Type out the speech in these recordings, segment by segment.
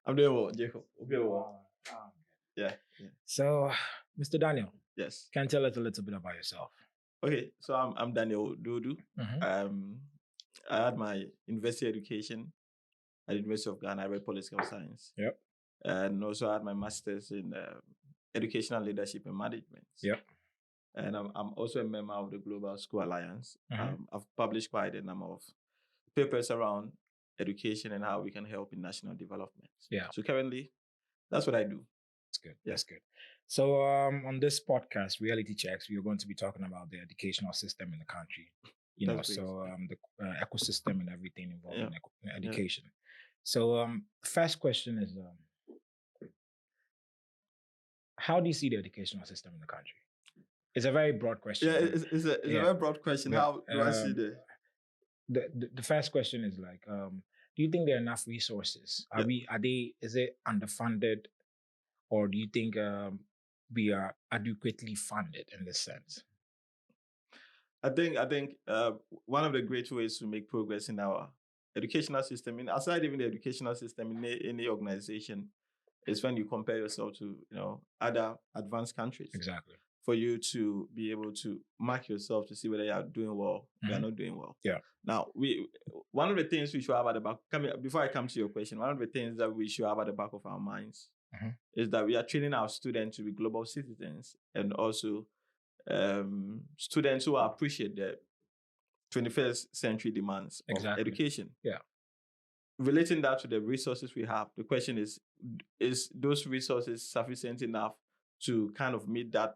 I'm doing well, Jacob. Okay, well. Oh, Yeah, yeah. So, Mr. Daniel, Yes. can you tell us a little bit about yourself? Okay, so I'm Daniel Dodu. Mm-hmm. I had my university education at the University of Ghana. I read political science. Yep. And also I had my master's in educational leadership and management. Yep. And I'm also a member of the Global School Alliance. Mm-hmm. I've published quite a number of papers around education and how we can help in national development. Yeah. So currently, that's what I do. That's good. Yeah. That's good. So, on this podcast, Reality Checks, we are going to be talking about the educational system in the country. That's great. So the ecosystem and everything involved Yeah. in education. So, first question is, how do you see the educational system in the country? It's a very broad question. Yeah, it's a very broad question. Yeah, How do I see the first question is like, do you think there are enough resources? Is it underfunded, or do you think we are adequately funded in this sense? I think one of the great ways to make progress in our educational system, and aside even the educational system in any organization, is when you compare yourself to other advanced countries. Exactly. For you to be able to mark yourself to see whether you are doing well, you are not doing well. Yeah. Now, one of the things we should have at the back, before I come to your question, one of the things that we should have at the back of our minds is that we are training our students to be global citizens, and also students who appreciate the 21st century demands of education. Yeah. Relating that to the resources we have, the question is those resources sufficient enough to kind of meet that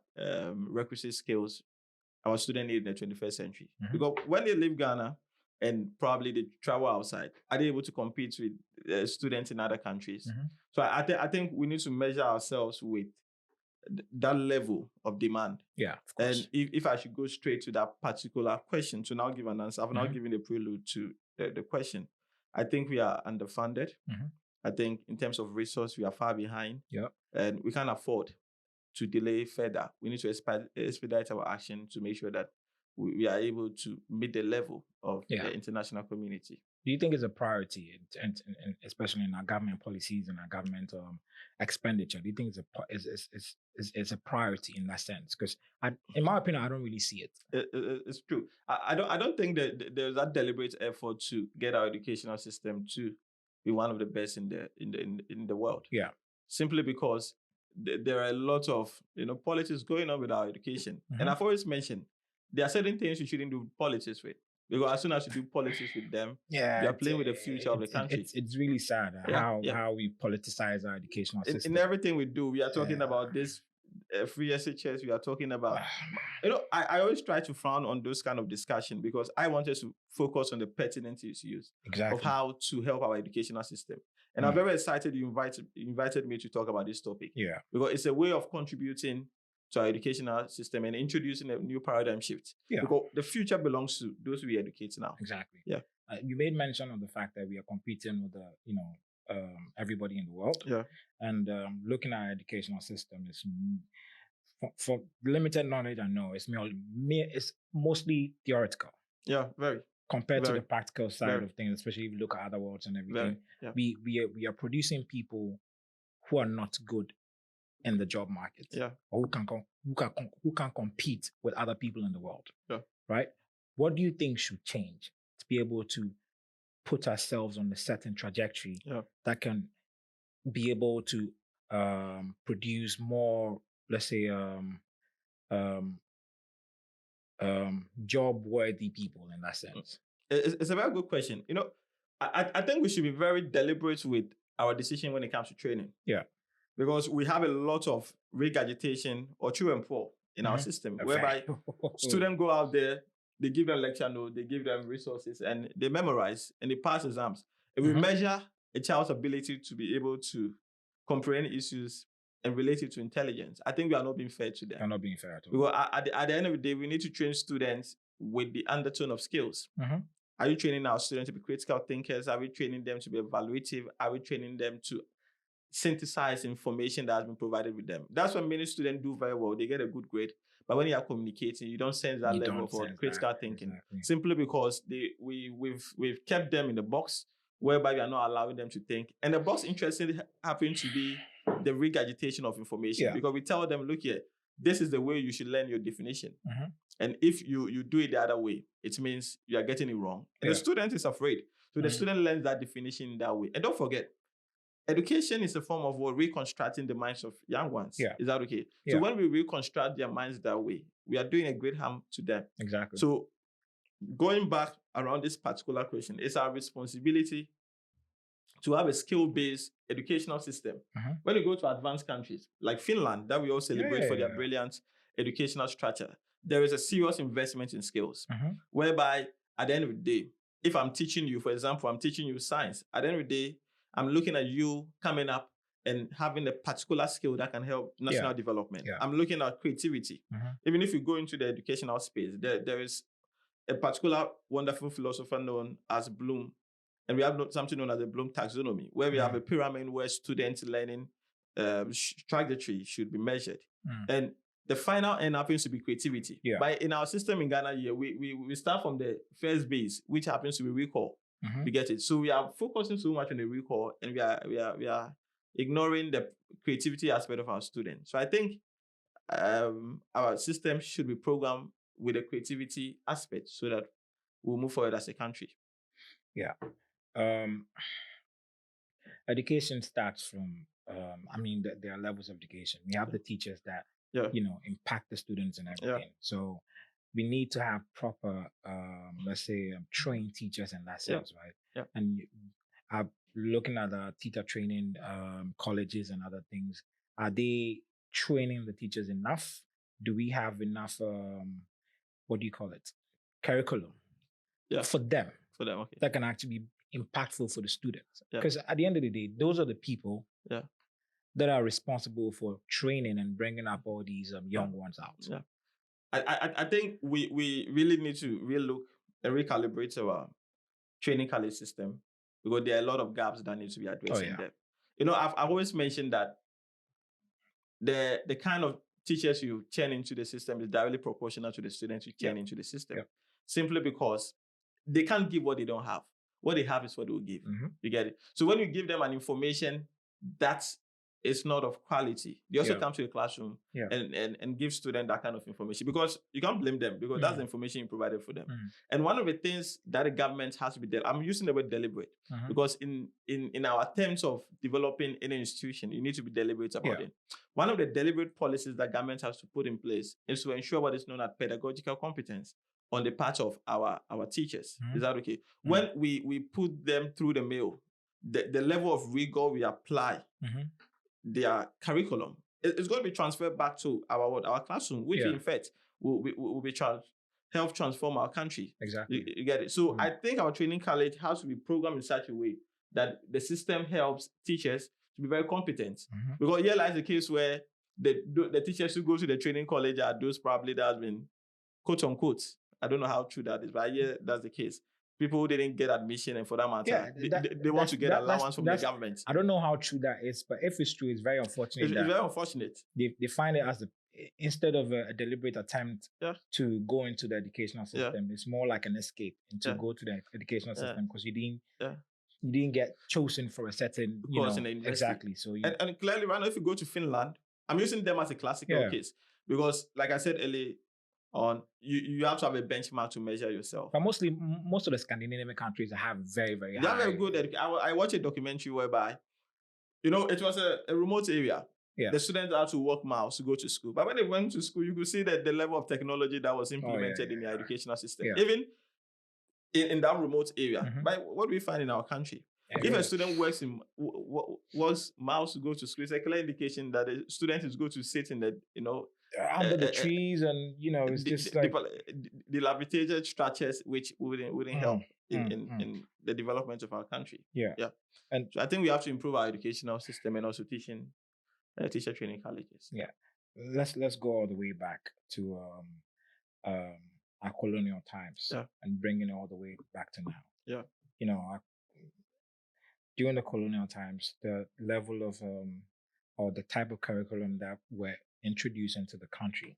requisite skills our students need in the 21st century? Because when they leave Ghana and probably they travel outside, are they able to compete with students in other countries? So I think we need to measure ourselves with that level of demand. Yeah, of course. And if I should go straight to that particular question to now give an answer, I've now given a prelude to the question. I think we are underfunded. I think in terms of resource, we are far behind. Yeah. And we can't afford to delay further. We need to expedite our action to make sure that we are able to meet the level of the international community. Do you think it's a priority, and especially in our government policies and our government expenditure? Do you think it's a priority in that sense? Because in my opinion, I don't really see it. It's true. I don't think that there's that deliberate effort to get our educational system to be one of the best in the world. Yeah. Simply because there are a lot of politics going on with our education, and I've always mentioned there are certain things you shouldn't do politics with. Because as soon as you do politics with them, you are playing with the future of the country. It's really sad how we politicize our educational system. In everything we do, we are talking about this free SHS. We are talking about, I always try to frown on those kind of discussion because I want us to focus on the pertinent issues of how to help our educational system. And I'm very excited you invited me to talk about this topic. Yeah. Because it's a way of contributing to our educational system and introducing a new paradigm shift. Yeah. Because the future belongs to those we educate now. Exactly. Yeah. You made mention of the fact that we are competing with everybody in the world. Yeah. And looking at our educational system is, for limited knowledge I know, it's mostly theoretical. Yeah, very. Compared to the practical side of things, especially if you look at other worlds and everything. We are producing people who are not good in the job market, or who can compete with other people in the world, right? What do you think should change to be able to put ourselves on a certain trajectory that can be able to produce more, let's say, job-worthy people in that sense? It's a very good question. I think we should be very deliberate with our decision when it comes to training. Yeah. Because we have a lot of regurgitation or true and poor in our system, whereby students go out there, they give them lecture notes, they give them resources, and they memorize and they pass exams. If we measure a child's ability to be able to comprehend issues and relate it to intelligence, I think we are not being fair to them. We're not being fair at all. Because at the end of the day, we need to train students with the undertone of skills. Are you training our students to be critical thinkers? Are we training them to be evaluative? Are we training them to synthesize information that has been provided with them? That's what many students do very well. They get a good grade. But when you are communicating, you don't sense that level of critical thinking. Exactly. Simply because we've kept them in the box. whereby we are not allowing them to think. And the boss, interestingly, happens to be the regurgitation of information, because we tell them, look here, this is the way you should learn your definition. And if you do it the other way, it means you are getting it wrong. And the student is afraid. So the student learns that definition that way. And don't forget, education is a form of reconstructing the minds of young ones. Is that okay? So when we reconstruct their minds that way, we are doing a great harm to them. Exactly. So going back around this particular question, it's our responsibility to have a skill-based educational system. When you go to advanced countries like Finland, that we all celebrate for their brilliant educational structure, there is a serious investment in skills, whereby at the end of the day, if I'm teaching you, for example, I'm teaching you science, at the end of the day, I'm looking at you coming up and having a particular skill that can help national development. I'm looking at creativity. Even if you go into the educational space, there is a particular wonderful philosopher known as Bloom, and we have something known as the Bloom taxonomy, where we have a pyramid where students learning trajectory should be measured. And the final end happens to be creativity. But in our system in Ghana here, we start from the first base, which happens to be recall. We get it. So we are focusing so much on the recall, and we are ignoring the creativity aspect of our students. So I think our system should be programmed with the creativity aspect so that we'll move forward as a country. Education starts from, there are levels of education. We have the teachers that, impact the students and everything. So we need to have proper, trained teachers in that sense, right? And looking at the teacher training colleges and other things, are they training the teachers enough? Do we have enough, curriculum for them? That can actually be impactful for the students. Because at the end of the day, those are the people that are responsible for training and bringing up all these young ones out. I think we really need to relook and recalibrate our training college system, because there are a lot of gaps that need to be addressed in there. I've always mentioned that the kind of teachers you turn into the system is directly proportional to the students you turn into the system. Simply because they can't give what they don't have. What they have is what they will give. You get it? So when you give them an information that is not of quality, they also come to the classroom and give students that kind of information, because you can't blame them, because that's the information you provided for them. And one of the things that the government has to be, I'm using the word deliberate, because in our attempts of developing any institution, you need to be deliberate about it. One of the deliberate policies that government has to put in place is to ensure what is known as pedagogical competence on the part of our teachers. Is that okay? When we put them through the mill, the level of rigor we apply their curriculum, it's going to be transferred back to our classroom, which in fact will be help transform our country. Exactly. You get it? So I think our training college has to be programmed in such a way that the system helps teachers to be very competent. Because here lies the case where the teachers who go to the training college are those probably that have been, quote unquote, I don't know how true that is, but yeah, that's the case. People who didn't get admission, and for that matter, they want to get allowance from the government. I don't know how true that is, but if it's true, it's very unfortunate. It's very unfortunate. They find it as instead of a deliberate attempt to go into the educational system, it's more like an escape to go to the educational system, because you didn't get chosen for a certain, exactly. So and clearly, right now, if you go to Finland, I'm using them as a classical case, because, like I said earlier on, you have to have a benchmark to measure yourself. But most of the Scandinavian countries have very, very high. They are very good. I watched a documentary whereby, it was a remote area. The students had to walk miles to go to school. But when they went to school, you could see that the level of technology that was implemented in the educational system, even in that remote area. But what do we find in our country? If a student walks miles to go to school, it's a clear indication that the student is going to sit in the, under the trees, and it's just like dilapidated structures, which wouldn't help in the development of our country. And so I think we have to improve our educational system, and also teacher training colleges. Let's go all the way back to our colonial times and bring it all the way back to now. During the colonial times, the level of or the type of curriculum that were introduced into the country,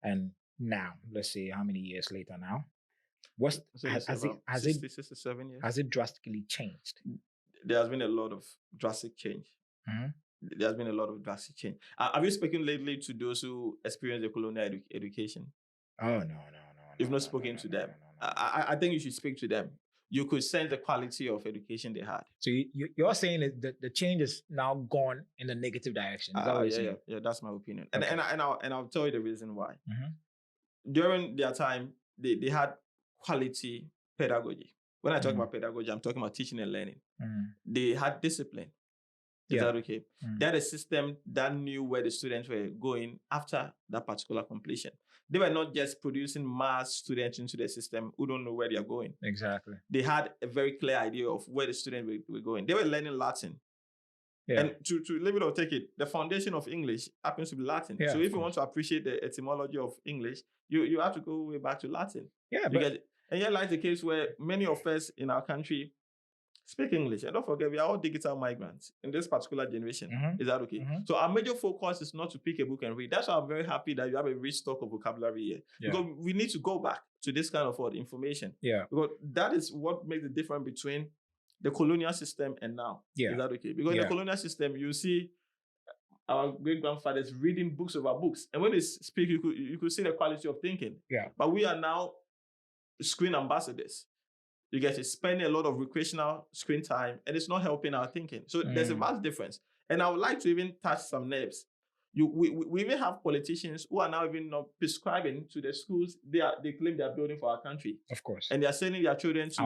and now, let's say how many years later now, Has it 67 years. Has it drastically changed? There has been a lot of drastic change. Mm-hmm. There has been a lot of drastic change. Have you spoken lately to those who experience the colonial education? Oh, no. You've not spoken to them. I think you should speak to them. You could sense the quality of education they had. So you're saying that the change is now gone in the negative direction. Is that what you're saying? Yeah, that's my opinion. Okay. And I'll tell you the reason why. Mm-hmm. During their time, they had quality pedagogy. When I talk about pedagogy, I'm talking about teaching and learning. They had discipline. Is that okay? They had a system that knew where the students were going after that particular completion. They were not just producing mass students into the system who don't know where they are going. Exactly. They had a very clear idea of where the students were going. They were learning Latin. Yeah. And to leave it or take it, the foundation of English happens to be Latin. Yeah, so if you want to appreciate the etymology of English, you have to go way back to Latin. Yeah, and here lies the case where many of us in our country speak English. And don't forget, we are all digital migrants in this particular generation. Mm-hmm. Is that okay? Mm-hmm. So our major focus is not to pick a book and read. That's why I'm very happy that you have a rich stock of vocabulary here. Yeah. Because we need to go back to this kind of information. Yeah. Because that is what makes the difference between the colonial system and now. Yeah. Is that okay? Because in the colonial system, you see our great-grandfathers reading books over books. And when they speak, you could see the quality of thinking. Yeah. But we are now screen ambassadors. You get to spend a lot of recreational screen time, and it's not helping our thinking. So there's a vast difference. And I would like to even touch some nerves. We even have politicians who are now even not prescribing to the schools they claim they are building for our country. Of course. And they are sending their children to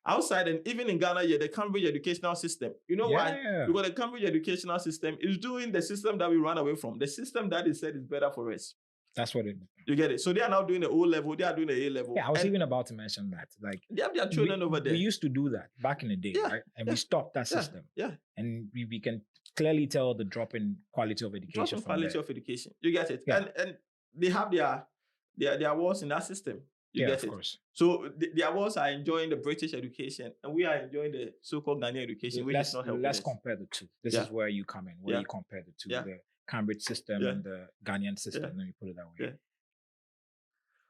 outside, and even in Ghana, the Cambridge educational system. You know why? Because the Cambridge educational system is doing the system that we run away from. The system that they said is better for us. That's what it is. You get it? So they are now doing the O level, they are doing the A level. Yeah, I was even about to mention that. Like they have their children over there. We used to do that back in the day, right? And we stopped that system. Yeah. And we can clearly tell the drop in quality of education. Drop in quality of education. You get it? Yeah. And they have their awards in that system. You get it? Of course. So the awards are enjoying the British education, and we are enjoying the so-called Ghanaian education, which is not helping. Let's compare the two. This is where you come in, where you compare the two. The Cambridge system and the Ghanaian system. Let me put it that way.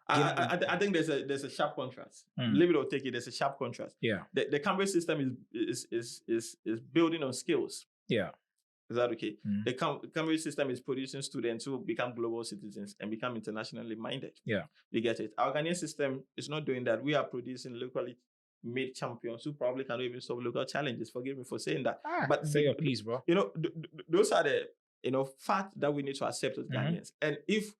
Yeah. I think there's a sharp contrast. Leave it or take it. There's a sharp contrast. Yeah. The Cambridge system is building on skills. Yeah. Is that okay? The Cambridge system is producing students who become global citizens and become internationally minded. Yeah. You get it? Our Ghanaian system is not doing that. We are producing locally made champions who probably cannot even solve local challenges. Forgive me for saying that. But say your please, bro. You know, those are the facts that we need to accept as Ghanaians. And if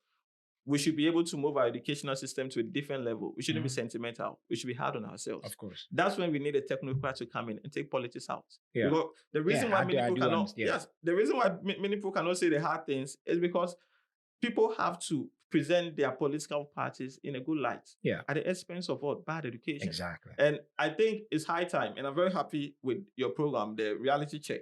we should be able to move our educational system to a different level, we shouldn't be sentimental. We should be hard on ourselves. Of course. That's when we need a technocrat to come in and take politics out. Yeah. Because the reason why many people cannot, the reason why many people cannot say the hard things is because people have to present their political parties in a good light. Yeah. At the expense of what? Bad education. Exactly. And I think it's high time, and I'm very happy with your program, the reality check,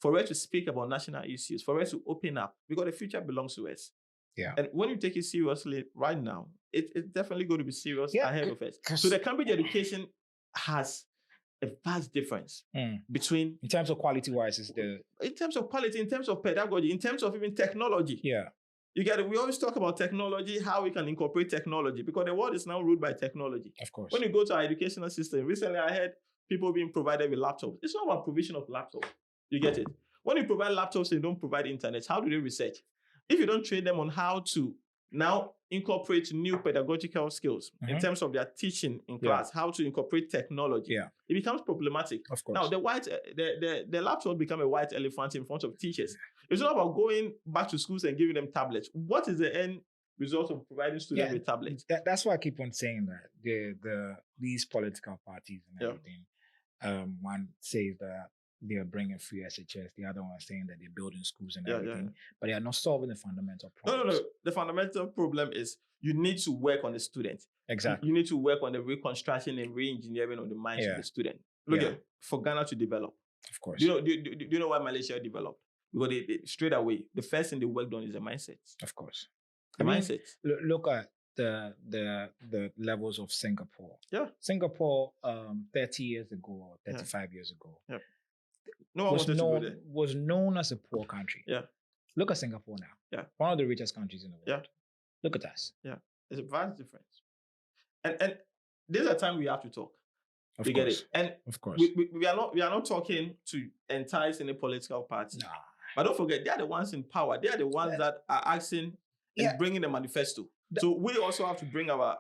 for us to speak about national issues, for us to open up, because the future belongs to us. Yeah. And when you take it seriously right now, it's definitely going to be serious ahead of us. So the Cambridge education has a vast difference between... In terms of quality-wise, in terms of quality, in terms of pedagogy, in terms of even technology. Yeah. You get it? We always talk about technology, how we can incorporate technology, because the world is now ruled by technology. Of course. When you go to our educational system, recently I heard people being provided with laptops. It's not about provision of laptops. You get it? When you provide laptops and you don't provide internet, how do they research? If you don't train them on how to now incorporate new pedagogical skills in terms of their teaching in class, how to incorporate technology, it becomes problematic. Of course. Now, the laptop become a white elephant in front of teachers. It's not about going back to schools and giving them tablets. What is the end result of providing students with tablets? That's why I keep on saying that these political parties and everything, one says that they are bringing free SHS. The other one is saying that they're building schools and everything, but they are not solving the fundamental problem. No. The fundamental problem is you need to work on the student. Exactly. You need to work on the reconstruction and re-engineering of the minds of the student. Look at for Ghana to develop. Of course. Do you know why Malaysia developed? Because they straight away, the first thing they worked on is the mindset. Of course. Mindset. Look at the levels of Singapore. Yeah. Singapore 30 years ago or 35 years ago. Yeah. No one wanted to go there. Was known as a poor country. Yeah. Look at Singapore now. Yeah. One of the richest countries in the world. Yeah. Look at us. Yeah. There's a vast difference. And there's a time we have to talk. You get it? And of course, we are not talking to entice any political party. Nah. But don't forget, they are the ones in power. They are the ones that are asking and bringing the manifesto. So we also have to bring our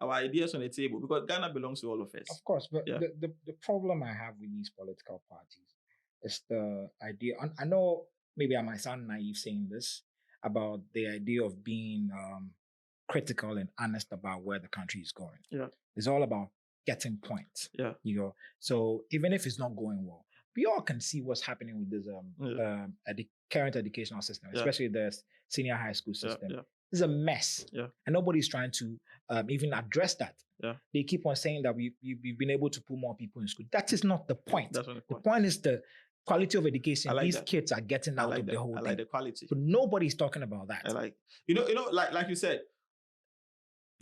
ideas on the table because Ghana belongs to all of us. Of course, but the problem I have with these political parties is the idea. I know maybe I might sound naive saying this about the idea of being critical and honest about where the country is going. Yeah, it's all about getting points. Yeah, so even if it's not going well, we all can see what's happening with this current educational system, especially the senior high school system. It's a mess, and nobody's trying to even address that. They keep on saying that we've been able to put more people in school. That is not the point. That's not the point. The point is the quality of education these kids are getting out of the whole thing. I like the quality, but nobody's talking about that. I like like you said,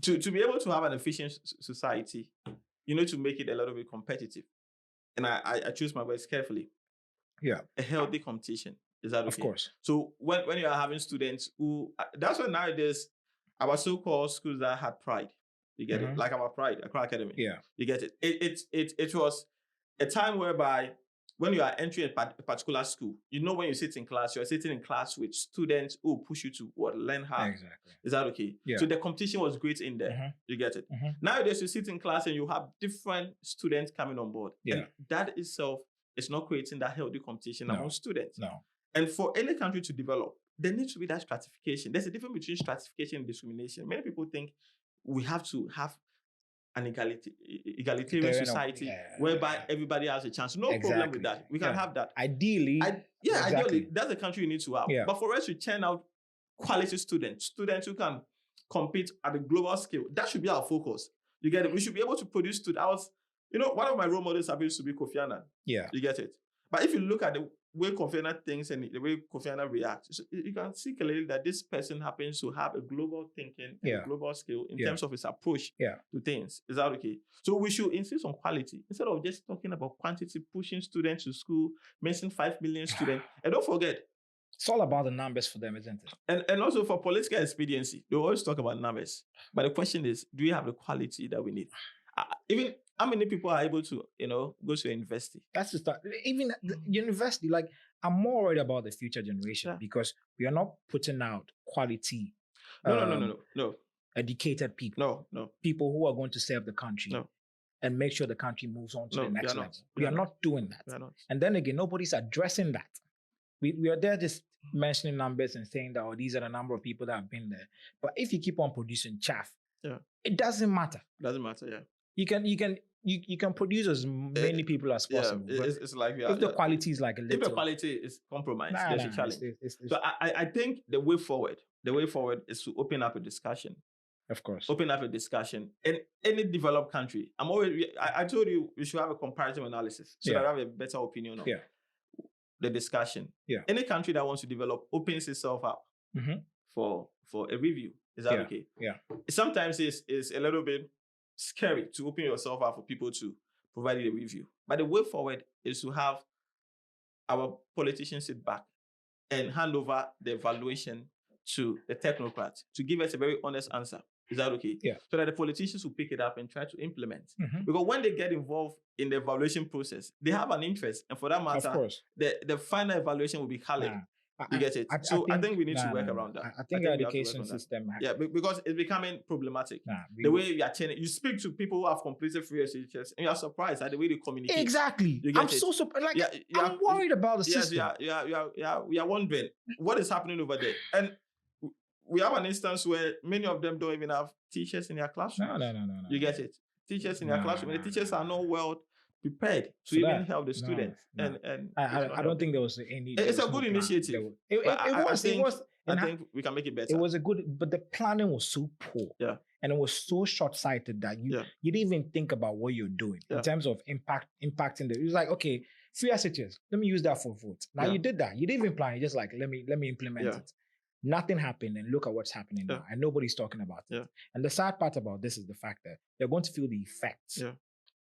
to be able to have an efficient society, you need to make it a little bit competitive. And I choose my words carefully. Yeah. A healthy competition. Is that okay? Of course. So when you are having students who, that's why nowadays, our so-called schools that had pride. You get it? Like our pride, Accra Academy. Yeah. You get it? It was a time whereby when you are entering a particular school, when you sit in class, you're sitting in class with students who push you to learn hard. Exactly. Is that okay? Yeah. So the competition was great in there. You get it? Nowadays, you sit in class and you have different students coming on board. Yeah. And that itself is not creating that healthy competition among students. No. And for any country to develop, there needs to be that stratification. There's a difference between stratification and discrimination. Many people think we have to have an egalitarian society whereby everybody has a chance. No problem with that. We can have that. Ideally. Ideally, that's the country you need to have. Yeah. But for us to churn out quality students who can compete at a global scale, that should be our focus. You get it? We should be able to produce students. One of my role models happens to be Kofi Annan. Yeah. You get it? But if you look at the way Kofi Annan thinks and the way Kofi Annan reacts, you can see clearly that this person happens to have a global thinking and a global skill in terms of his approach to things. Is that okay? So we should insist on quality instead of just talking about quantity, pushing students to school, mentioning 5 million students. And don't forget, it's all about the numbers for them, isn't it? And also for political expediency, they always talk about numbers. But the question is, do we have the quality that we need? Even how many people are able to, go to a university? That's the start. Even the university, like, I'm more worried about the future generation because we are not putting out quality. No. Educated people. No. People who are going to serve the country and make sure the country moves on to the next level. We are not doing that. We are not. And then again, nobody's addressing that. We are there just mentioning numbers and saying that, these are the number of people that have been there. But if you keep on producing chaff, it doesn't matter. Doesn't matter, yeah. You can produce as many people as possible. Yeah, it's like if the quality is like a little, if the quality is compromised, there's a challenge. So I think the way forward is to open up a discussion. Of course, open up a discussion in any developed country. I told you we should have a comparative analysis so that I have a better opinion on the discussion. Yeah, any country that wants to develop opens itself up for a review. Is that okay? Yeah. Sometimes it's a little bit scary to open yourself up for people to provide you a review. But the way forward is to have our politicians sit back and hand over the evaluation to the technocrats to give us a very honest answer. Is that okay? Yeah. So that the politicians will pick it up and try to implement. Because when they get involved in the evaluation process, they have an interest. And for that matter, of course, the final evaluation will be colored. You get it? I think we need to work around that. I think the education system... because it's becoming problematic. The way you are changing... You speak to people who have completed 3 years teachers and you are surprised at the way they communicate. Exactly. I'm so surprised. I'm worried about the system. We are wondering what is happening over there. And we have an instance where many of them don't even have teachers in their classroom. No. You get it? Teachers in their classroom. The teachers are not well prepared to even help the students. And I don't think there was any... It's a good initiative. I think we can make it better. It was a good... But the planning was so poor. Yeah. And it was so short-sighted that you didn't even think about what you're doing in terms of impacting the... It was like, okay, 3 years, let me use that for votes. Now you did that. You didn't even plan. You just like, let me implement it. Nothing happened, and look at what's happening now. And nobody's talking about it. And the sad part about this is the fact that they're going to feel the effects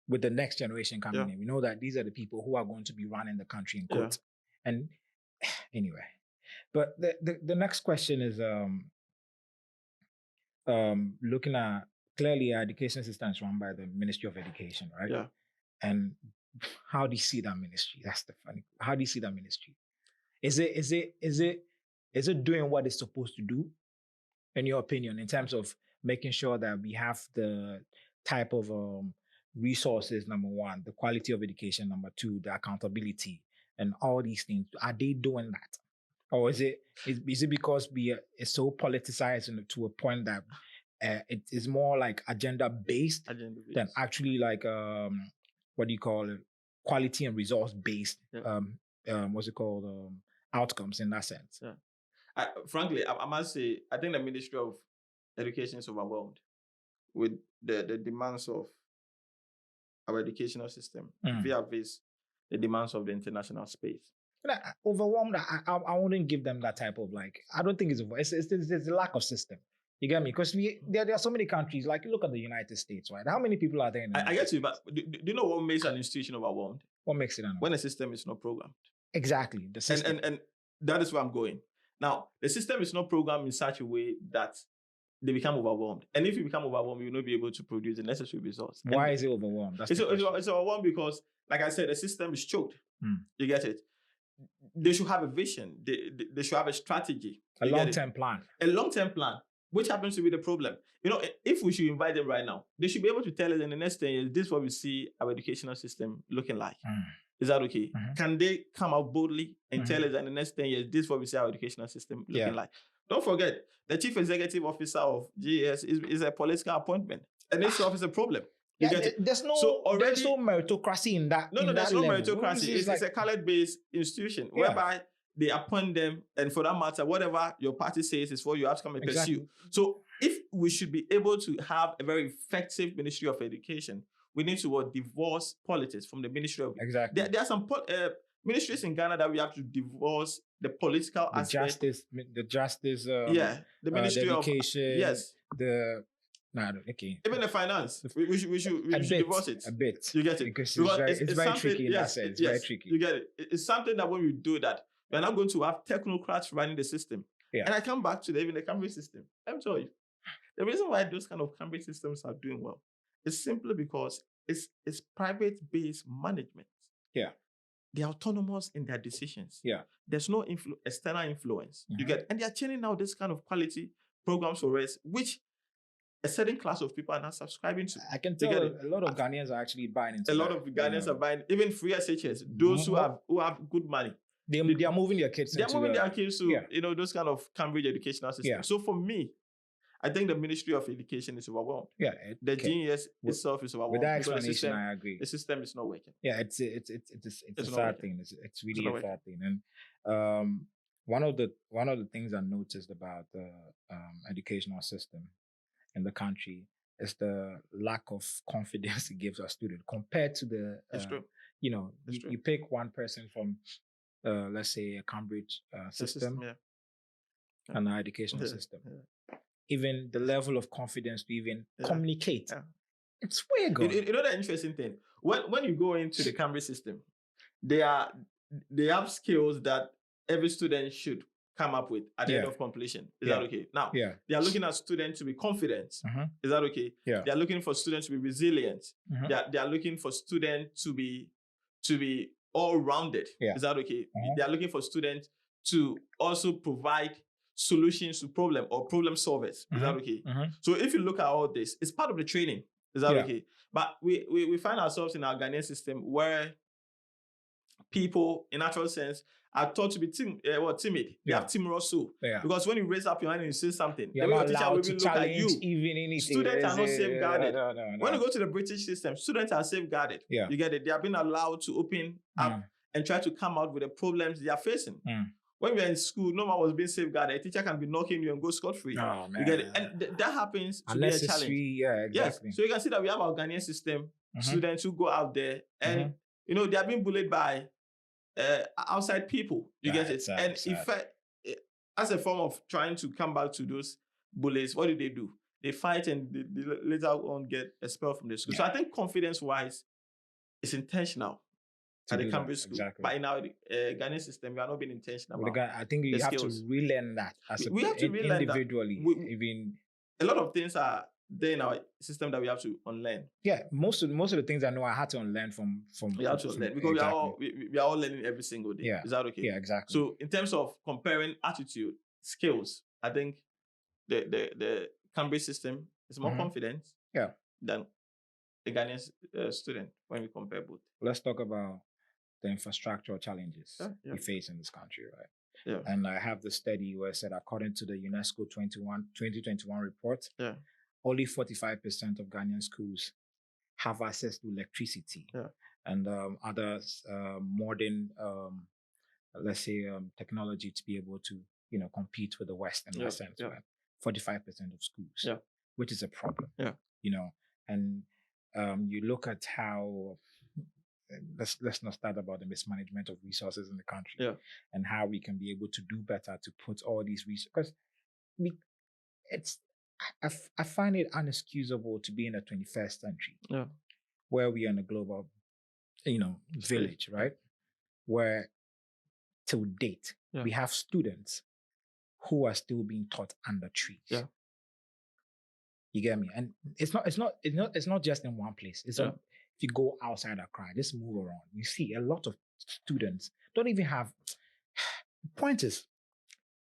with the next generation coming in. We know that these are the people who are going to be running the country in quotes. And anyway, but the next question is looking at clearly our education system is run by the Ministry of Education, right? Yeah. And how do you see that ministry? That's the funny. How do you see that ministry? Is it doing what it's supposed to do, in your opinion, in terms of making sure that we have the type of resources, number one, the quality of education, number two, the accountability, and all these things? Are they doing that? Or is it because it's so politicized to a point that it is more like agenda based than actually like what do you call it, quality and resource based what's it called, outcomes in that sense? Yeah. Frankly, I must say, I think the Ministry of Education is overwhelmed with the demands of our educational system vis-a-vis the demands of the international space. Overwhelmed, I wouldn't give them that type of like, I don't think it's a lack of system. You get me? Because there are so many countries, like look at the United States, right? How many people are there in the I get you, but do you know what makes an institution overwhelmed? What makes it when a system is not programmed? Exactly. The system. And that is where I'm going. Now, the system is not programmed in such a way that they become overwhelmed. And if you become overwhelmed, you will not be able to produce the necessary results. Why is it overwhelmed? It's overwhelmed because, like I said, the system is choked. You get it? They should have a vision. They should have a strategy. A long-term plan. A long-term plan, which happens to be the problem. You know, if we should invite them right now, they should be able to tell us in the next 10 years, this is what we see our educational system looking like. Is that okay? Can they come out boldly and tell us that in the next 10 years, this is what we see our educational system looking like? Don't forget, the chief executive officer of GES is a political appointment. And this is a problem. There's no meritocracy in that. No, there's no meritocracy. It's a colored-based institution whereby they appoint them, and for that matter, whatever your party says is what you have to come and pursue. So if we should be able to have a very effective Ministry of Education, we need to divorce politics from the Ministry of... Exactly. There are some ministries in Ghana that we have to divorce the political aspect. The justice. The Ministry of Education. Yes. Okay. Even the finance, we should divorce it. A bit. You get it? Because it's very tricky in that sense. Very tricky. You get it? It's something that when we do that, we're not going to have technocrats running the system. Yeah. And I come back to even the Cambridge system. Let me tell you, the reason why those kind of Cambridge systems are doing well is simply because it's private-based management. Yeah. They're autonomous in their decisions. Yeah. There's no external influence. You get, and they're churning out this kind of quality programs for us, which a certain class of people are not subscribing to. I can tell a lot of Ghanaians are actually buying into a lot of Ghanaians are buying, even free SHS, those who have good money. They are moving their kids. They're moving their kids to those kind of Cambridge educational systems. Yeah. So for me, I think the Ministry of Education is overwhelmed. Yeah, the GES itself is overwhelmed. With that explanation, I agree. The system is not working. Yeah, it's a sad thing. It's really a sad thing. And one of the things I noticed about the educational system in the country is the lack of confidence it gives our students compared to the. It's true. You pick one person from, let's say, a Cambridge system, and our educational system. Yeah. Even the level of confidence to even communicate, it's way gone. You know the interesting thing? When you go into the Cambridge system, they have skills that every student should come up with at the end of completion. Is that okay? Now, they are looking at students to be confident. Is that okay? Yeah. They are looking for students to be resilient. They are looking for students to be all-rounded. Yeah. Is that okay? They are looking for students to also provide solutions to problem solvers. Is that okay? So if you look at all this, it's part of the training. Is that okay? But we find ourselves in our Ghanaian system where people, in actual sense, are taught to be timid. They have timorous soul. Yeah. Because when you raise up your hand and you say something, the way your teacher will even look at you. Students are not safeguarded. No. When you go to the British system, students are safeguarded. Yeah. You get it? They are being allowed to open up and try to come out with the problems they are facing. When we were in school, no one was being safeguarded. A teacher can be knocking you and go scot-free. Oh, man. You get it? And that happens to be a challenge. Yeah, exactly. Yes. So you can see that we have our Ghanaian system, students who go out there and, they are being bullied by outside people. You get it? And as a form of trying to come back to those bullies, what do? They fight and they later on get expelled from the school. So I think confidence-wise, it's intentional at the Cambridge school. Exactly. But in our Ghanaian system, we are not being intentional about I think you have to relearn that as we have to relearn individually. A lot of things are there in our system that we have to unlearn. Yeah, most of the things I know I had to unlearn from we have to unlearn because exactly. we are all learning every single day. Yeah. Is that okay? Yeah, exactly. So in terms of comparing attitude, skills, I think the Cambridge system is more confident than a Ghanaian student when we compare both. Let's talk about the infrastructural challenges we face in this country, right? Yeah. And I have the study where it said, according to the UNESCO 2021 report, only 45% of Ghanaian schools have access to electricity and other modern, let's say, technology to be able to, compete with the West in that sense. Right? 45% of schools, which is a problem. And you look at how. Let's not start about the mismanagement of resources in the country and how we can be able to do better to put all these resources. Because I find it unexcusable to be in the 21st century where we are in a global, village, right? Where till date we have students who are still being taught under trees. Yeah. You get me? And it's not just in one place. It's if you go outside Accra, just move around, you see a lot of students don't even have pointers.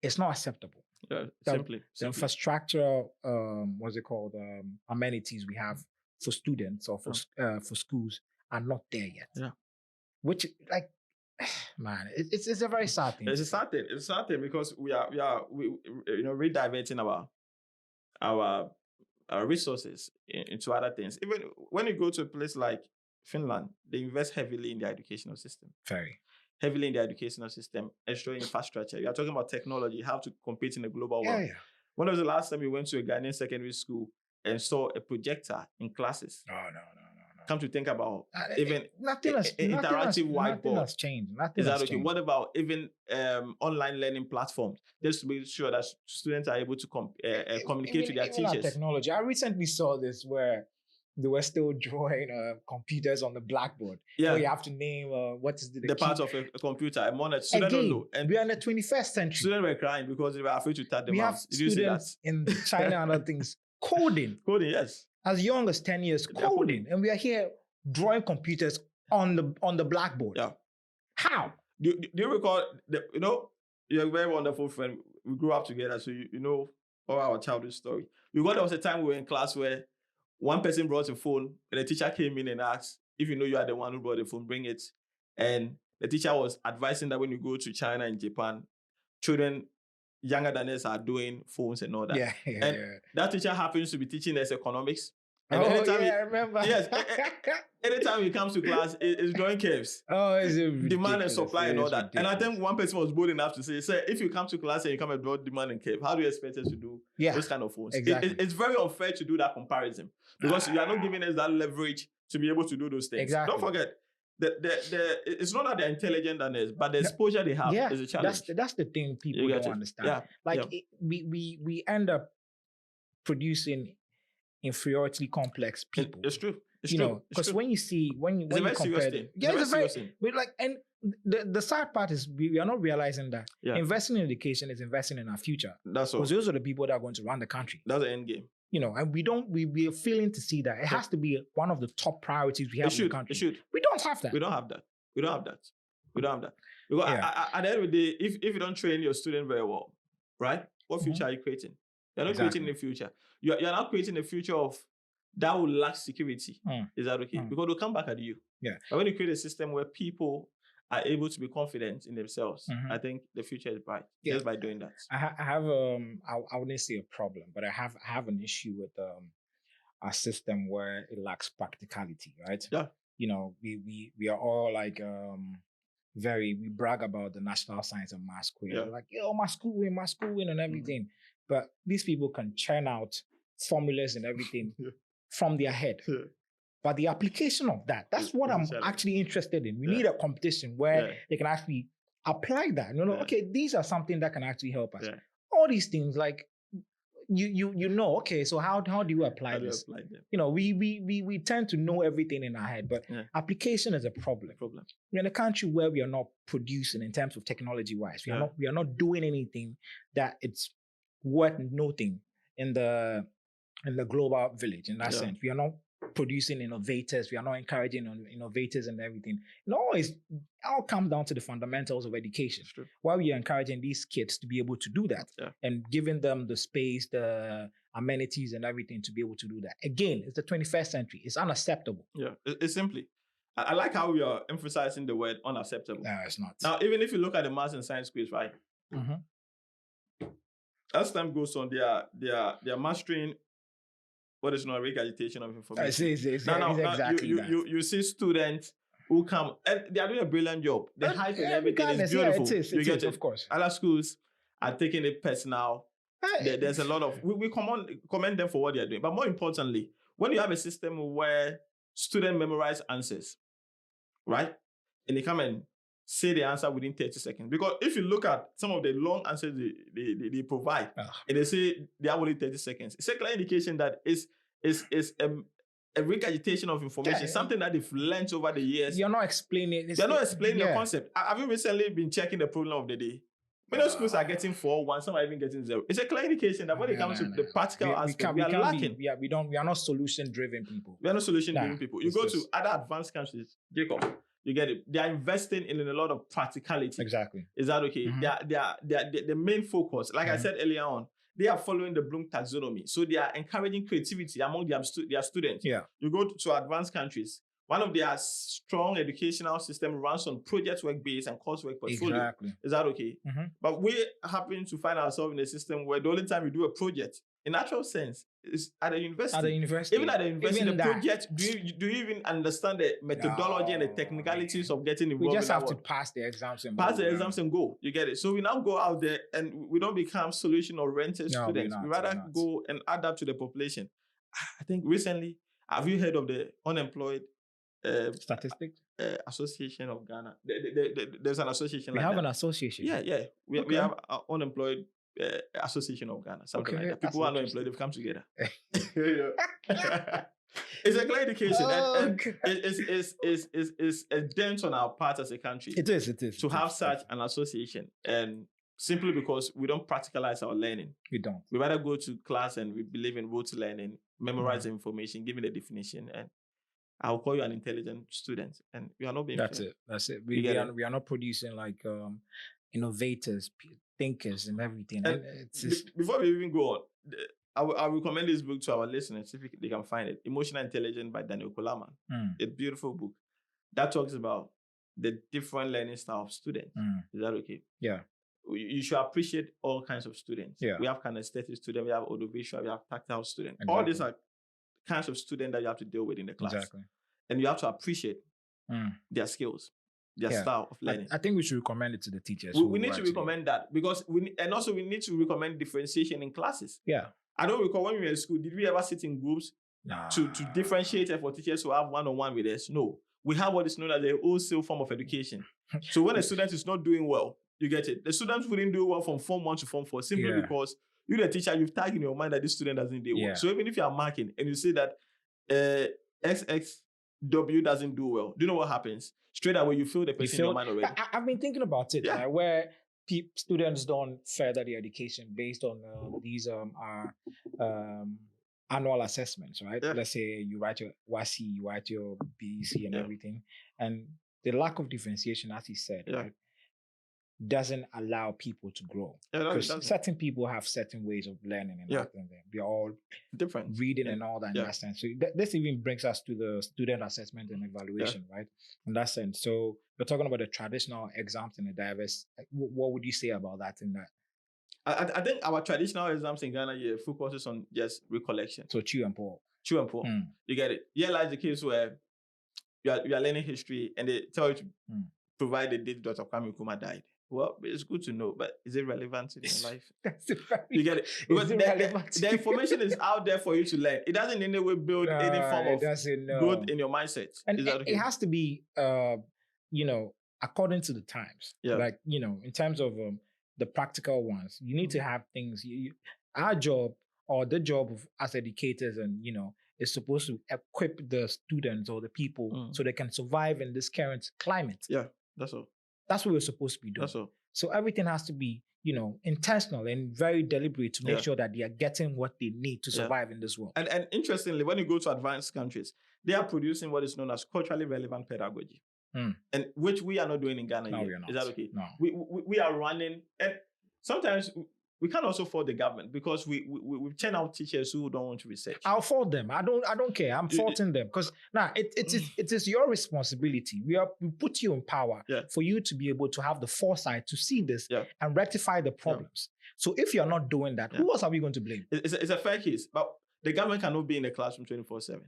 It's not acceptable. Simply. The infrastructure, what's it called? Amenities we have for students or for schools are not there yet. Yeah. Which, like, man, it's a very sad thing. It's a sad thing. It's a sad thing because we rediverting our resources into other things. Even when you go to a place like Finland, they invest heavily in their educational system. Very heavily in the educational system, ensuring infrastructure. You are talking about technology, how to compete in a global world. Yeah. When was the last time you went to a Ghanaian secondary school and saw a projector in classes? No. Come to think about even interactive whiteboard. Nothing has changed. Is that okay? What about even online learning platforms? Just to be sure that students are able to communicate with their teachers. Technology. I recently saw this where they were still drawing computers on the blackboard. Yeah. Where you have to name what is the part of a computer, a monitor. Students don't know. And we are in the 21st century. Students were crying because they were afraid to tap the mouse. We have students in China and other things coding. Coding, yes. As young as 10 years, coding. And we are here drawing computers on the blackboard. Yeah. How? Do you recall, you're a very wonderful friend. We grew up together, so you know all our childhood story. You got there was a time we were in class where one person brought a phone and the teacher came in and asked, if you know you are the one who brought the phone, bring it. And the teacher was advising that when you go to China and Japan, children younger than us are doing phones and all that. Yeah. That teacher happens to be teaching us economics. And I remember. Yes. Anytime he comes to class, it's drawing curves. Oh, it's ridiculous. Demand and supply and all that. Ridiculous. And I think one person was bold enough to say, sir, if you come to class and you come and draw demand and curve, how do you expect us to do those kind of phones? Exactly. It's very unfair to do that comparison because you are not giving us that leverage to be able to do those things. Exactly. Don't forget, it's not that they're intelligent than us, but the exposure they have is a challenge. That's the thing people don't understand. We end up producing inferiority complex people. It's true. It's true. Because when you see when you compare them, it's a very thing. And the sad part is we are not realizing that investing in education is investing in our future. That's all. Because those are the people that are going to run the country. That's the end game. And we are failing to see that it has to be one of the top priorities we have in the country. It should. We don't have that. We don't have that. Because at the end of the day, if you don't train your student very well, right? What future are you creating? You're not creating the future. You're not creating a future of that will lack security. Is that okay? Because they'll come back at you. Yeah. But when you create a system where people are able to be confident in themselves, I think the future is bright. Just by doing that. I have I wouldn't say a problem, but I have an issue with our system where it lacks practicality, right? Yeah. We are all like we brag about the National Science and Maths quiz. Yeah. Like, my school win and everything. But these people can churn out formulas and everything from their head. But the application of that's what I'm actually interested in. We need a competition where they can actually apply that. Okay, these are something that can actually help us. All these things, like okay, so how do you apply this? We tend to know everything in our head, but application is a problem. We're in a country where we are not producing in terms of technology-wise. We are not doing anything that it's worth noting in the in the global village in that sense. We are not producing innovators. We are not encouraging innovators and everything. It all comes down to the fundamentals of education. Why we are encouraging these kids to be able to do that and giving them the space, the amenities and everything to be able to do that. Again, it's the 21st century. It's unacceptable. Yeah, it's simply. I like how we are emphasizing the word unacceptable. No, it's not. Now, even if you look at the maths and science schools, right? As time goes on, they are mastering what is not regurgitation of information. You see students who come and they are doing a brilliant job. The hype and everything is beautiful. You get it, of course. Other schools are taking it personal. There's a lot of we commend them for what they are doing. But more importantly, when you have a system where students memorize answers, right? And they come and say the answer within 30 seconds. Because if you look at some of the long answers they provide, and they say they have only 30 seconds, it's a clear indication that it's a regurgitation of information, something that they've learned over the years. You're not explaining. They're not explaining the concept. Have you recently been checking the problem of the day? Many schools are getting 4, 1, some are even getting 0. It's a clear indication that when it comes to the practical aspect, we are lacking. We are not solution-driven people. We are not solution-driven people. You go to other advanced countries, Jacob, you get it. They are investing in a lot of practicality. Exactly. Is that okay? They are the main focus. Like I said earlier on, they are following the Bloom taxonomy. So they are encouraging creativity among their students. Yeah. You go to advanced countries, one of their strong educational system runs on project work-based and coursework portfolio. Exactly. Is that okay? But we happen to find ourselves in a system where the only time we do a project, in actual sense, is at a university. Even at the university, the project, do you even understand the methodology and the technicalities of getting involved? We just have to pass the exams and go. You get it? So we now go out there and we don't become solution-oriented students. We rather go and adapt to the population. I think recently, have you heard of the unemployed statistics Association of Ghana? There's an association. We have an association. Yeah. We have an unemployed Association of Ghana. Something like that. People who are not employed, they've come together. It's a clear indication, and it's a dent on our part as a country. It is to have such an association, and simply because we don't practicalize our learning. We don't. We rather go to class and we believe in rote learning, memorize the information, give me the definition, and I'll call you an intelligent student. And we are not being That's it. We are not producing like innovators, thinkers, and everything. And before we even go on, I recommend this book to our listeners if they can find it. Emotional Intelligence by Daniel Coleman. A beautiful book that talks about the different learning style of students. Is that okay? Yeah. You should appreciate all kinds of students. Yeah. We have kinesthetic students, we have audiovisual, we have tactile students. Exactly. All these are kinds of students that you have to deal with in the class. Exactly. And you have to appreciate their skills, their style of learning. I think we should recommend it to the teachers. We need to recommend that because we need to recommend differentiation in classes. Yeah. I don't recall when we were in school, did we ever sit in groups to differentiate for teachers who have one-on-one with us? No. We have what is known as a wholesale form of education. So when a student is not doing well, you get it. The students wouldn't do well from Form 1 to Form 4 simply because you, the teacher, you've tagged in your mind that this student doesn't do well. So even if you are marking and you say that XXW doesn't do well, do you know what happens? Straight away, you feel the person in your mind already. I've been thinking about it, where students don't further their education based on these annual assessments, right? Yeah. Let's say you write your WASI, you write your BEC and everything. And the lack of differentiation, as he said, right, doesn't allow people to grow. Because certain people have certain ways of learning and we are all different, reading and all that in that sense. So this even brings us to the student assessment and evaluation, right? In that sense. So we're talking about the traditional exams and the diverse. What would you say about that in that? I think our traditional exams in Ghana focuses on just recollection. So true and poor. You get it. Here lies the case where you are learning history and they tell you to provide the date Dr. Kwame Nkrumah died. Well, it's good to know, but is it relevant in your life? You get it? Because the information is out there for you to learn. It doesn't in any way build any form of growth in your mindset. And it has to be, according to the times. Yeah. Like, in terms of the practical ones, you need to have things. Our job or the job of as educators and, is supposed to equip the students or the people so they can survive in this current climate. Yeah, that's all. That's what we're supposed to be doing. That's all. So everything has to be, intentional and very deliberate to make sure that they are getting what they need to survive in this world. And interestingly, when you go to advanced countries, they are producing what is known as culturally relevant pedagogy, and which we are not doing in Ghana yet. We are not. Is that okay? No. We are running, and sometimes we can also fault the government because we churn out teachers who don't want to research. I'll fault them. I don't care. I'm faulting them because now it is your responsibility. We put you in power for you to be able to have the foresight to see this and rectify the problems. So if you're not doing that, who else are we going to blame? It's a fair case, but the government cannot be in the classroom 24/7.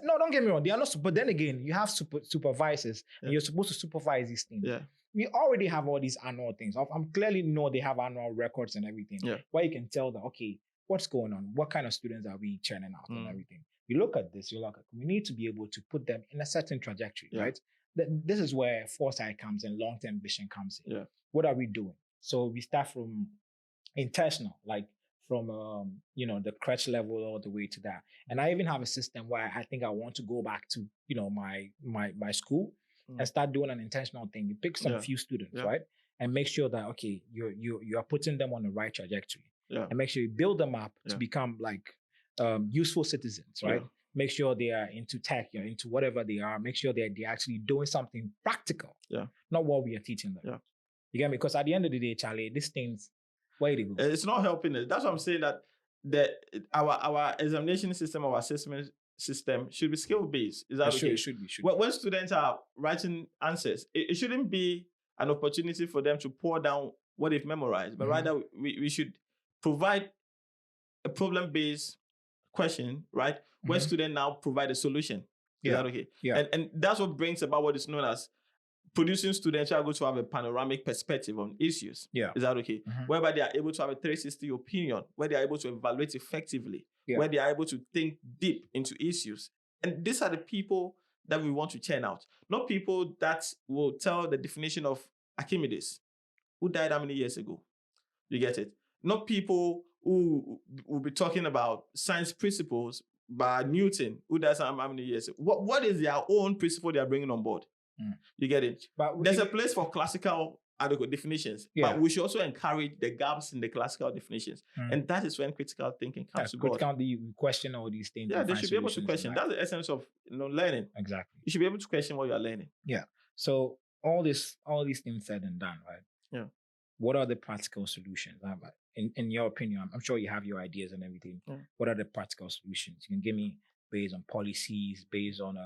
No, don't get me wrong. They are not. But then again, you have supervisors, and you're supposed to supervise these things. Yeah. We already have all these annual things. I'm clearly know they have annual records and everything. Yeah. Where you can tell that, okay, what's going on? What kind of students are we churning out and everything? You look at this, we need to be able to put them in a certain trajectory, right? This is where foresight comes in, long-term vision comes in. Yeah. What are we doing? So we start from intentional, like from the crutch level all the way to that. And I even have a system where I think I want to go back to, my school and start doing an intentional thing. You pick some few students, right? And make sure that, okay, you are putting them on the right trajectory. Yeah. And make sure you build them up to become like useful citizens, right? Yeah. Make sure they are into tech, into whatever they are. Make sure they're actually doing something practical, not what we are teaching them. Yeah. You get me? Because at the end of the day, Charlie, these things, where do you go? It's not helping us. That's what I'm saying, that our examination system, our assessment system should be skill-based. Is that okay? It should be. When students are writing answers, it shouldn't be an opportunity for them to pour down what they've memorized, but rather we should provide a problem-based question, right? Where students now provide a solution. Is that okay? Yeah. And that's what brings about what is known as producing students who are going to have a panoramic perspective on issues. Yeah. Is that okay? Whereby they are able to have a 360 opinion, where they are able to evaluate effectively, where they are able to think deep into issues. And these are the people that we want to churn out. Not people that will tell the definition of Archimedes, who died how many years ago. You get it? Not people who will be talking about science principles by Newton, who died how many years ago. What is their own principle they are bringing on board? You get it? But there's a place for classical adequate definitions, but we should also encourage the gaps in the classical definitions. And that is when critical thinking comes to board. You question all these things. Yeah, they should be able to question. That's the essence of learning. Exactly. You should be able to question what you are learning. Yeah. So all these things said and done, right? Yeah. What are the practical solutions? In your opinion, I'm sure you have your ideas and everything. Yeah. What are the practical solutions? You can give me based on policies, based on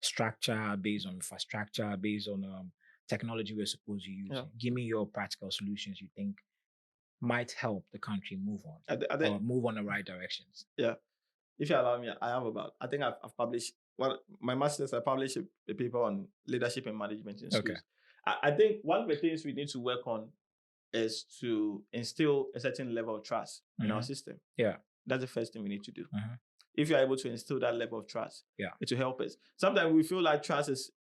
structure, based on infrastructure, based on technology we're supposed to use. Yeah. Give me your practical solutions you think might help the country move on or move on the right directions. Yeah. If you allow me, I think I've published, my master's, I published a paper on leadership and management in schools. Okay. I think one of the things we need to work on is to instill a certain level of trust in our system. Yeah. That's the first thing we need to do. If you're able to instill that level of trust, it will help us. Sometimes we feel like trust is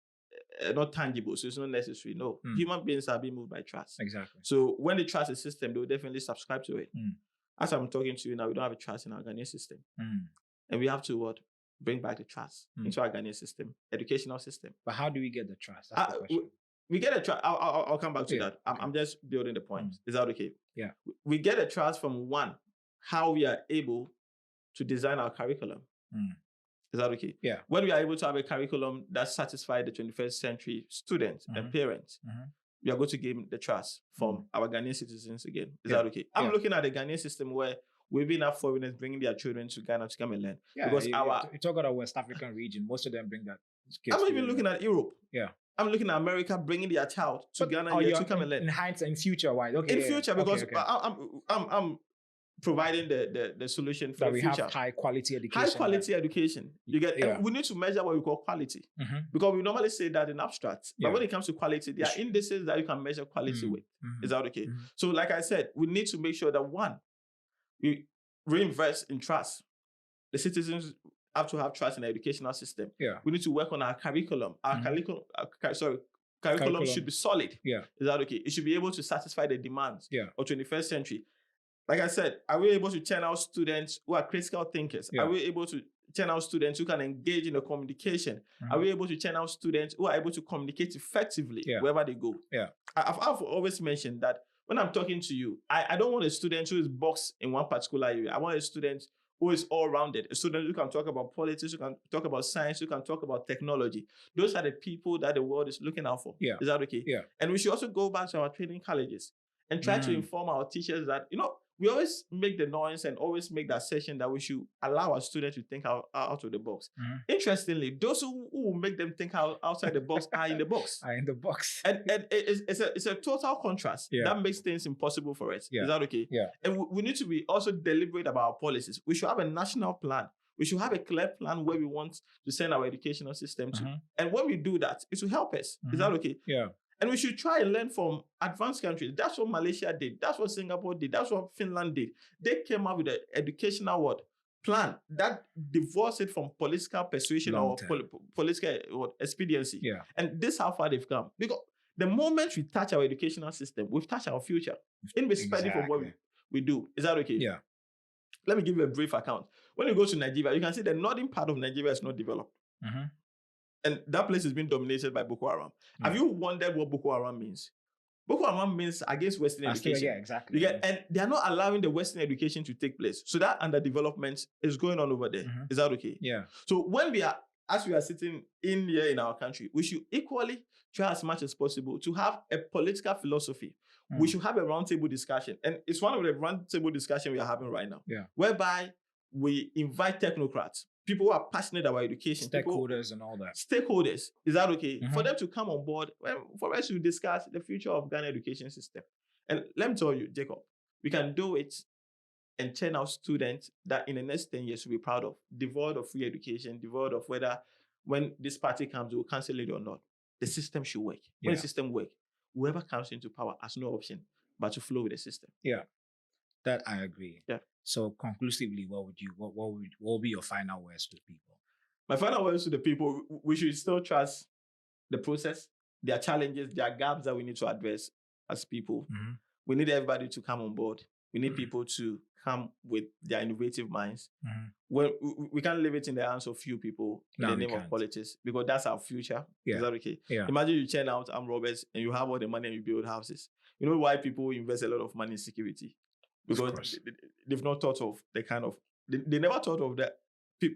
not tangible, so it's not necessary. No, human beings are being moved by trust. Exactly. So when they trust the system, they will definitely subscribe to it. As I'm talking to you now, we don't have a trust in our Ghanaian system. And we have to bring back the trust into our Ghanaian system, educational system. But how do we get the trust? That's the question. We get a trust. I'll come back to that. I'm just building the point. Is that okay? Yeah. We get a trust from one, how we are able to design our curriculum. Is that okay? Yeah. When we are able to have a curriculum that satisfies the 21st century students and parents, we are going to gain the trust from our Ghanaian citizens again. Is that okay? I'm looking at the Ghanaian system where we've been have foreigners bringing their children to Ghana to come and learn. Yeah, because you talk about the West African region, most of them bring that. I'm even looking at Europe. Yeah. I'm looking at America bringing their child to Ghana to come and learn. In hindsight, in future, why? Okay. In future, because I'm providing the solution for the future. We have high quality education. High quality education. You get. We need to measure what we call quality, because we normally say that in abstract. But when it comes to quality, there are indices that you can measure quality with. Is that okay? So, like I said, we need to make sure that one, we reinvest in trust. The citizens have to have trust in the educational system. Yeah. We need to work on our curriculum. Our curriculum should be solid. Yeah. Is that okay? It should be able to satisfy the demands of 21st century. Like I said, are we able to churn out students who are critical thinkers? Yeah. Are we able to churn out students who can engage in the communication? Are we able to churn out students who are able to communicate effectively wherever they go? I've always mentioned that when I'm talking to you, I don't want a student who is boxed in one particular area. I want a student who is all-rounded, a student who can talk about politics, who can talk about science, who can talk about technology. Those are the people that the world is looking out for. Is that okay? And we should also go back to our training colleges and try to inform our teachers that, we always make the noise and always make that session that we should allow our students to think out of the box. Interestingly, those who will make them think outside the box are in the box. And it's a total contrast. That makes things impossible for us. Is that okay? And we need to be also deliberate about our policies. We should have a national plan. We should have a clear plan where we want to send our educational system to. And when we do that, it will help us. Is that okay? And we should try and learn from advanced countries. That's what Malaysia did. That's what Singapore did. That's what Finland did. They came up with an educational plan that divorced it from political persuasion or political expediency. And this is how far they've come. Because the moment we touch our educational system, we've touched our future, irrespective of what we do. Is that okay? Let me give you a brief account. When you go to Nigeria, you can see the northern part of Nigeria is not developed. And that place is being dominated by Boko Haram. Have you wondered what Boko Haram means? Boko Haram means against Western education. Exactly. And they are not allowing the Western education to take place. So that underdevelopment is going on over there. Is that okay? So when as we are sitting in here in our country, we should equally try as much as possible to have a political philosophy. We should have a roundtable discussion. And it's one of the roundtable discussions we are having right now. Whereby we invite technocrats, people who are passionate about education. Stakeholders and all that. Stakeholders. Is that okay? For them to come on board, for us to discuss the future of Ghana education system. And let me tell you, Jacob, we can do it and turn out students that in the next 10 years we'll be proud of, devoid of free education, devoid of whether when this party comes, we'll cancel it or not. The system should work. When the system works, whoever comes into power has no option but to flow with the system. That I agree. So conclusively, what would be your final words to people? My final words to the people, we should still trust the process. There are challenges, there are gaps that we need to address as people. We need everybody to come on board. We need people to come with their innovative minds. Well, we can't leave it in the hands of few people in the name of politics, because that's our future. Is that okay? Imagine you churn out armed robbers and you have all the money and you build houses. You know why people invest a lot of money in security? Because they've not thought of the kind of, they never thought of the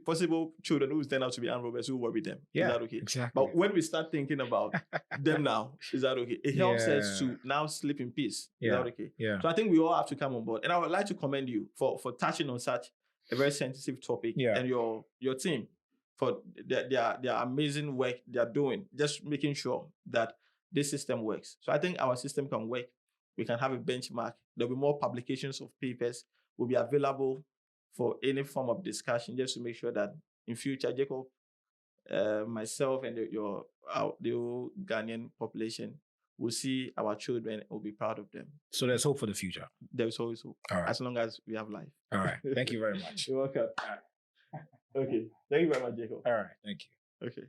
possible children who turn out to be armed robbers who worry them. Is that okay? Exactly. But when we start thinking about them now, is that okay? It helps us to now sleep in peace. Is that okay? So I think we all have to come on board. And I would like to commend you for touching on such a very sensitive topic and your team for their amazing work they're doing, just making sure that this system works. So I think our system can work. We can have a benchmark. There'll be more publications of papers will be available for any form of discussion, just to make sure that in future, Jacob, myself, and the whole Ghanaian population will see our children and will be proud of them. So there's hope for the future. There's always hope, as long as we have life. All right. Thank you very much. You're welcome. Okay. Thank you very much, Jacob. All right. Thank you. Okay.